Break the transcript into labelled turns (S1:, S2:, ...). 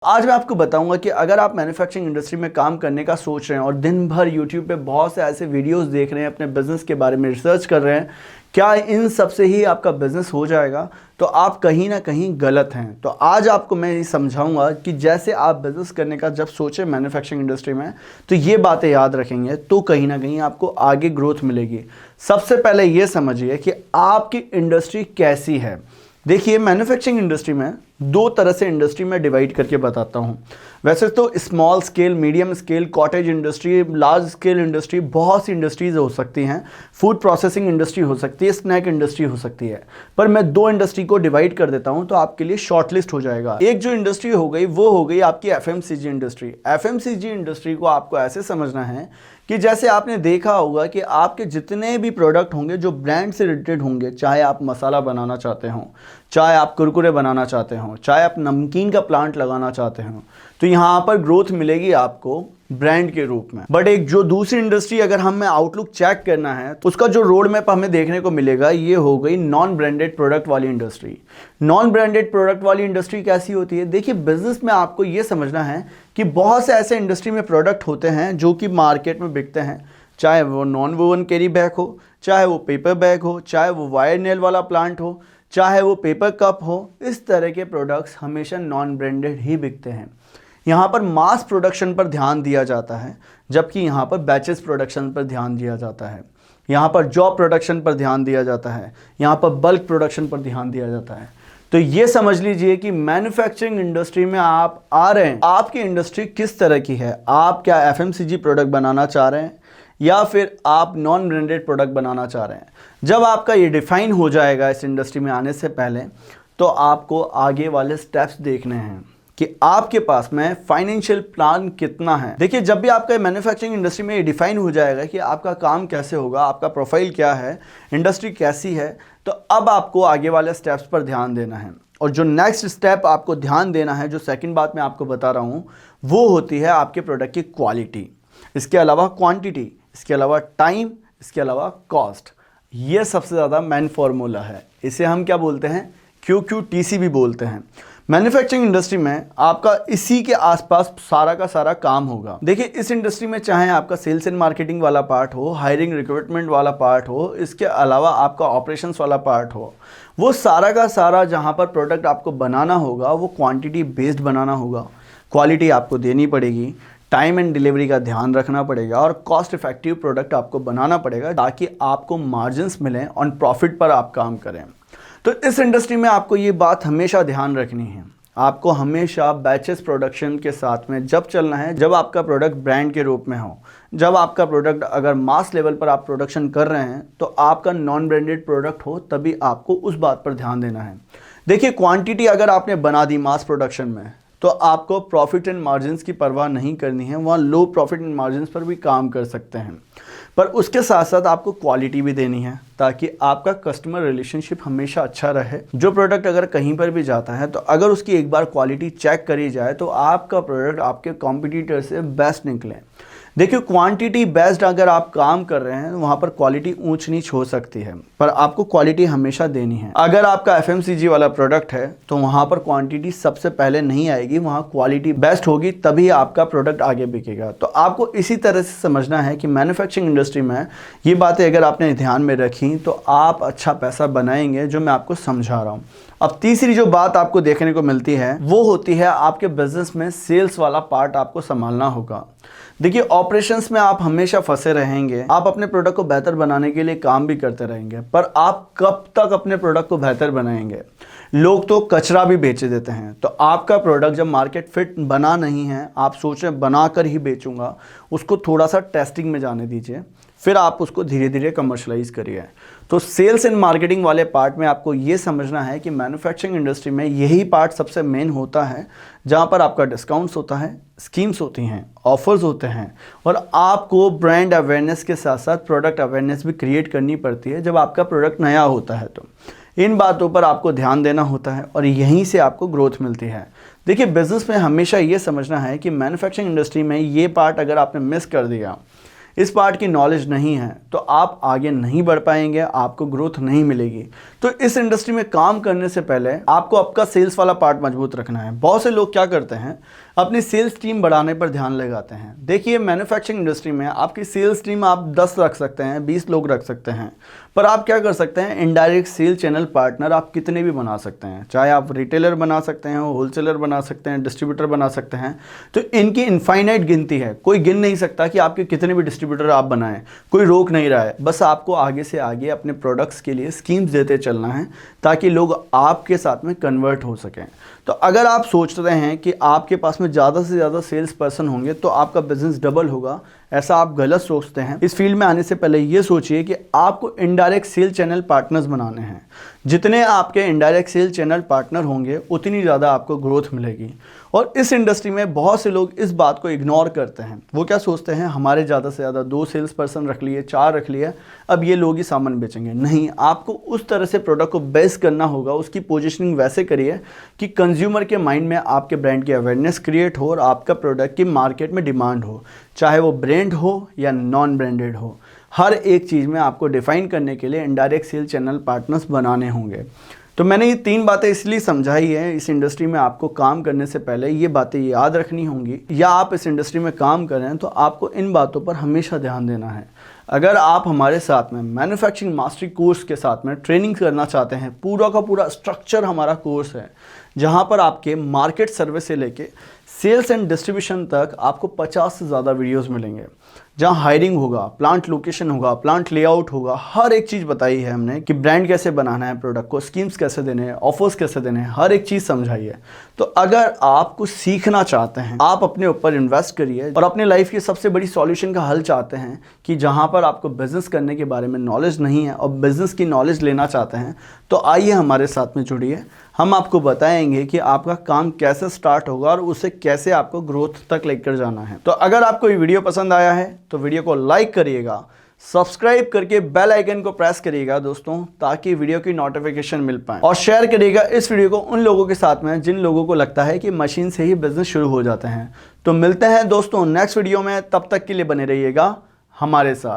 S1: आज मैं आपको बताऊंगा कि अगर आप मैन्युफैक्चरिंग इंडस्ट्री में काम करने का सोच रहे हैं और दिन भर यूट्यूब पे बहुत से ऐसे वीडियोस देख रहे हैं, अपने बिजनेस के बारे में रिसर्च कर रहे हैं, क्या इन सब से ही आपका बिजनेस हो जाएगा, तो आप कहीं ना कहीं गलत हैं। तो आज आपको मैं ये समझाऊंगा कि जैसे आप बिजनेस करने का जब सोचें मैन्युफैक्चरिंग इंडस्ट्री में, तो ये बातें याद रखेंगे तो कहीं ना कहीं आपको आगे ग्रोथ मिलेगी। सबसे पहले ये समझिए कि आपकी इंडस्ट्री कैसी है। देखिए, मैन्युफैक्चरिंग इंडस्ट्री में दो तरह से इंडस्ट्री में डिवाइड करके बताता हूँ। वैसे तो small scale, medium scale, cottage industry, large scale industry, बहुत सी इंडस्ट्रीज हो सकती हैं। फूड प्रोसेसिंग इंडस्ट्री हो सकती है, स्नैक इंडस्ट्री हो सकती है। पर मैं दो इंडस्ट्री को डिवाइड कर देता हूँ तो आपके लिए शॉर्ट लिस्ट हो जाएगा। एक जो इंडस्ट्री हो गई वो हो गई आपकी एफएमसीजी इंडस्ट्री। एफएमसीजी इंडस्ट्री को आपको ऐसे समझना है कि जैसे आपने देखा होगा कि आपके जितने भी प्रोडक्ट होंगे जो ब्रांड से रिलेटेड होंगे, चाहे आप मसाला बनाना चाहते हो, चाहे आप कुरकुरे बनाना चाहते हो, चाहे आप नमकीन का प्लांट लगाना चाहते हो, तो यहाँ पर ग्रोथ मिलेगी आपको ब्रांड के रूप में। बट एक जो दूसरी इंडस्ट्री अगर हमें आउटलुक चेक करना है तो उसका जो रोड मैप हमें देखने को मिलेगा ये हो गई नॉन ब्रांडेड प्रोडक्ट वाली इंडस्ट्री। नॉन ब्रांडेड प्रोडक्ट वाली इंडस्ट्री कैसी होती है? देखिए, बिजनेस में आपको ये समझना है कि बहुत से ऐसे इंडस्ट्री में प्रोडक्ट होते हैं जो कि मार्केट में बिकते हैं, चाहे वो नॉन वोवन कैरी बैग हो, चाहे वो पेपर बैग हो, चाहे वो वायर नेल वाला प्लांट हो, चाहे वो पेपर कप हो। इस तरह के प्रोडक्ट्स हमेशा नॉन ब्रांडेड ही बिकते हैं। यहाँ पर मास प्रोडक्शन पर ध्यान दिया जाता है, जबकि यहाँ पर बैचेस प्रोडक्शन पर ध्यान दिया जाता है। यहाँ पर जॉब प्रोडक्शन पर ध्यान दिया जाता है, यहाँ पर बल्क प्रोडक्शन पर ध्यान दिया जाता है। तो ये समझ लीजिए कि मैन्युफैक्चरिंग इंडस्ट्री में आप आ रहे हैं, आपकी इंडस्ट्री किस तरह की है। आप क्या एफएमसीजी प्रोडक्ट बनाना चाह रहे हैं या फिर आप नॉन ब्रांडेड प्रोडक्ट बनाना चाह रहे हैं? जब आपका ये डिफाइन हो जाएगा इस इंडस्ट्री में आने से पहले, तो आपको आगे वाले स्टेप्स देखने हैं कि आपके पास में फाइनेंशियल प्लान कितना है। देखिए, जब भी आपका मैन्युफैक्चरिंग इंडस्ट्री में ये डिफाइन हो जाएगा कि आपका काम कैसे होगा, आपका प्रोफाइल क्या है, इंडस्ट्री कैसी है, तो अब आपको आगे वाले स्टेप्स पर ध्यान देना है। और जो नेक्स्ट स्टेप आपको ध्यान देना है, जो सेकंड बात मैं आपको बता रहा हूँ, वो होती है आपके प्रोडक्ट की क्वालिटी, इसके अलावा क्वांटिटी, इसके अलावा टाइम, इसके अलावा कॉस्ट। ये सबसे ज़्यादा मेन फॉर्मूला है। इसे हम क्या बोलते हैं? QQTC भी बोलते हैं। मैन्युफैक्चरिंग इंडस्ट्री में आपका इसी के आसपास सारा का सारा काम होगा। देखिए, इस इंडस्ट्री में चाहे आपका सेल्स एंड मार्केटिंग वाला पार्ट हो, हायरिंग रिक्रूटमेंट वाला पार्ट हो, इसके अलावा आपका ऑपरेशंस वाला पार्ट हो, वो सारा का सारा जहाँ पर प्रोडक्ट आपको बनाना होगा वो क्वांटिटी बेस्ड बनाना होगा। क्वालिटी आपको देनी पड़ेगी, टाइम एंड डिलीवरी का ध्यान रखना पड़ेगा और कॉस्ट इफेक्टिव प्रोडक्ट आपको बनाना पड़ेगा ताकि आपको मार्जिन्स मिलें, ऑन प्रॉफिट पर आप काम करें। तो इस इंडस्ट्री में आपको ये बात हमेशा ध्यान रखनी है। आपको हमेशा बैचेस प्रोडक्शन के साथ में जब चलना है, जब आपका प्रोडक्ट ब्रांड के रूप में हो, जब आपका प्रोडक्ट अगर मास लेवल पर आप प्रोडक्शन कर रहे हैं, तो आपका नॉन ब्रांडेड प्रोडक्ट हो, तभी आपको उस बात पर ध्यान देना है। देखिए, क्वांटिटी अगर आपने बना दी मास प्रोडक्शन में, तो आपको प्रॉफिट एंड मार्जिन्स की परवाह नहीं करनी है। वहाँ लो प्रॉफिट एंड मार्जिन्स पर भी काम कर सकते हैं, पर उसके साथ साथ आपको क्वालिटी भी देनी है ताकि आपका कस्टमर रिलेशनशिप हमेशा अच्छा रहे। जो प्रोडक्ट अगर कहीं पर भी जाता है, तो अगर उसकी एक बार क्वालिटी चेक करी जाए तो आपका प्रोडक्ट आपके कॉम्पिटिटर से बेस्ट निकले। देखिए, क्वांटिटी बेस्ड अगर आप काम कर रहे हैं, वहाँ पर क्वालिटी ऊंच नीच हो सकती है, पर आपको क्वालिटी हमेशा देनी है। अगर आपका एफएमसीजी वाला प्रोडक्ट है तो वहाँ पर क्वांटिटी सबसे पहले नहीं आएगी, वहाँ क्वालिटी बेस्ट होगी, तभी आपका प्रोडक्ट आगे बिकेगा। तो आपको इसी तरह से समझना है कि मैन्युफैक्चरिंग इंडस्ट्री में ये बातें अगर आपने ध्यान में रखी तो आप अच्छा पैसा बनाएंगे, जो मैं आपको समझा रहा हूँ। अब तीसरी जो बात आपको देखने को मिलती है वो होती है आपके बिजनेस में सेल्स वाला पार्ट आपको संभालना होगा। देखिए, ऑपरेशंस में आप हमेशा फंसे रहेंगे। आप अपने प्रोडक्ट को बेहतर बनाने के लिए काम भी करते रहेंगे, पर आप कब तक अपने प्रोडक्ट को बेहतर बनाएंगे? लोग तो कचरा भी बेच देते हैं। तो आपका प्रोडक्ट जब मार्केट फिट बना नहीं है, आप सोचें बना कर ही बेचूंगा, उसको थोड़ा सा टेस्टिंग में जाने दीजिए, फिर आप उसको धीरे धीरे कमर्शलाइज करिए। तो सेल्स एंड मार्केटिंग वाले पार्ट में आपको ये समझना है कि मैन्युफैक्चरिंग इंडस्ट्री में यही पार्ट सबसे मेन होता है, जहाँ पर आपका डिस्काउंट्स होता है, स्कीम्स होती हैं, ऑफर्स होते हैं, और आपको ब्रांड अवेयरनेस के साथ साथ प्रोडक्ट अवेयरनेस भी क्रिएट करनी पड़ती है जब आपका प्रोडक्ट नया होता है। तो इन बातों पर आपको ध्यान देना होता है और यहीं से आपको ग्रोथ मिलती है। देखिए, बिजनेस में हमेशा ये समझना है कि मैन्युफैक्चरिंग इंडस्ट्री में ये पार्ट अगर आपने मिस कर दिया, इस पार्ट की नॉलेज नहीं है तो आप आगे नहीं बढ़ पाएंगे, आपको ग्रोथ नहीं मिलेगी। तो इस इंडस्ट्री में काम करने से पहले आपको आपका सेल्स वाला पार्ट मजबूत रखना है। बहुत से लोग क्या करते हैं, अपनी सेल्स टीम बढ़ाने पर ध्यान लगाते हैं। देखिए, मैन्युफैक्चरिंग इंडस्ट्री में आपकी सेल्स टीम आप 10 रख सकते हैं, 20 लोग रख सकते हैं, पर आप क्या कर सकते हैं, इनडायरेक्ट सेल चैनल पार्टनर आप कितने भी बना सकते हैं। चाहे आप रिटेलर बना सकते हैं, होलसेलर बना सकते हैं, डिस्ट्रीब्यूटर बना सकते हैं। तो इनकी इनफाइनाइट गिनती है, कोई गिन नहीं सकता कि आपके कितने भी डिस्ट्रीब्यूटर आप बनाएं, कोई रोक नहीं रहा है। बस आपको आगे से आगे अपने प्रोडक्ट्स के लिए स्कीम्स देते चलना है ताकि लोग आपके साथ में कन्वर्ट हो सकें। तो अगर आप सोच रहे हैं कि आपके पास में ज़्यादा से ज़्यादा सेल्स पर्सन होंगे तो आपका बिजनेस डबल होगा, ऐसा आप गलत सोचते हैं। इस फील्ड में आने से पहले ये सोचिए कि आपको इनडायरेक्ट सेल चैनल पार्टनर्स बनाने हैं। जितने आपके इनडायरेक्ट सेल चैनल पार्टनर होंगे उतनी ज़्यादा आपको ग्रोथ मिलेगी। और इस इंडस्ट्री में बहुत से लोग इस बात को इग्नोर करते हैं। वो क्या सोचते हैं, हमारे ज़्यादा से ज़्यादा 2 सेल्स पर्सन रख लिए, 4 रख लिए, अब ये लोग ही सामान बेचेंगे। नहीं, आपको उस तरह से प्रोडक्ट को बेस करना होगा, उसकी पोजीशनिंग वैसे करिए कि कंज्यूमर के माइंड में आपके ब्रांड की अवेयरनेस क्रिएट हो और आपका प्रोडक्ट की मार्केट में डिमांड हो, चाहे वो ब्रांड हो या नॉन ब्रांडेड हो। हर एक चीज़ में आपको डिफाइन करने के लिए इनडायरेक्ट सेल चैनल पार्टनर्स बनाने होंगे। तो मैंने ये 3 बातें इसलिए समझाई है। इस इंडस्ट्री में आपको काम करने से पहले ये बातें याद रखनी होंगी, या आप इस इंडस्ट्री में काम कर रहे हैं तो आपको इन बातों पर हमेशा ध्यान देना है। अगर आप हमारे साथ में मैन्युफैक्चरिंग मास्टरी कोर्स के साथ में ट्रेनिंग करना चाहते हैं, पूरा का पूरा स्ट्रक्चर हमारा कोर्स है जहां पर आपके मार्केट सर्वे से लेके सेल्स एंड डिस्ट्रीब्यूशन तक आपको 50 से ज़्यादा वीडियोस मिलेंगे, जहां हायरिंग होगा, प्लांट लोकेशन होगा, प्लांट लेआउट होगा, हर एक चीज़ बताई है हमने कि ब्रांड कैसे बनाना है, प्रोडक्ट को स्कीम्स कैसे देने हैं, ऑफर्स कैसे देने हैं, हर एक चीज़ समझाई है। तो अगर आप कुछ सीखना चाहते हैं, आप अपने ऊपर इन्वेस्ट करिए और अपने लाइफ की सबसे बड़ी सॉल्यूशन का हल चाहते हैं कि जहां पर आपको बिजनेस करने के बारे में नॉलेज नहीं है और बिजनेस की नॉलेज लेना चाहते हैं, तो आइए हमारे साथ में जुड़िए। हम आपको बताएंगे कि आपका काम कैसे स्टार्ट होगा और उसे कैसे आपको ग्रोथ तक लेकर जाना है। तो अगर आपको ये वीडियो पसंद आया है तो वीडियो को लाइक करिएगा, सब्सक्राइब करके बेल आइकन को प्रेस करिएगा दोस्तों, ताकि वीडियो की नोटिफिकेशन मिल पाए, और शेयर करिएगा इस वीडियो को उन लोगों के साथ में जिन लोगों को लगता है कि मशीन से ही बिजनेस शुरू हो जाते हैं। तो मिलते हैं दोस्तों नेक्स्ट वीडियो में, तब तक के लिए बने रहिएगा हमारे साथ।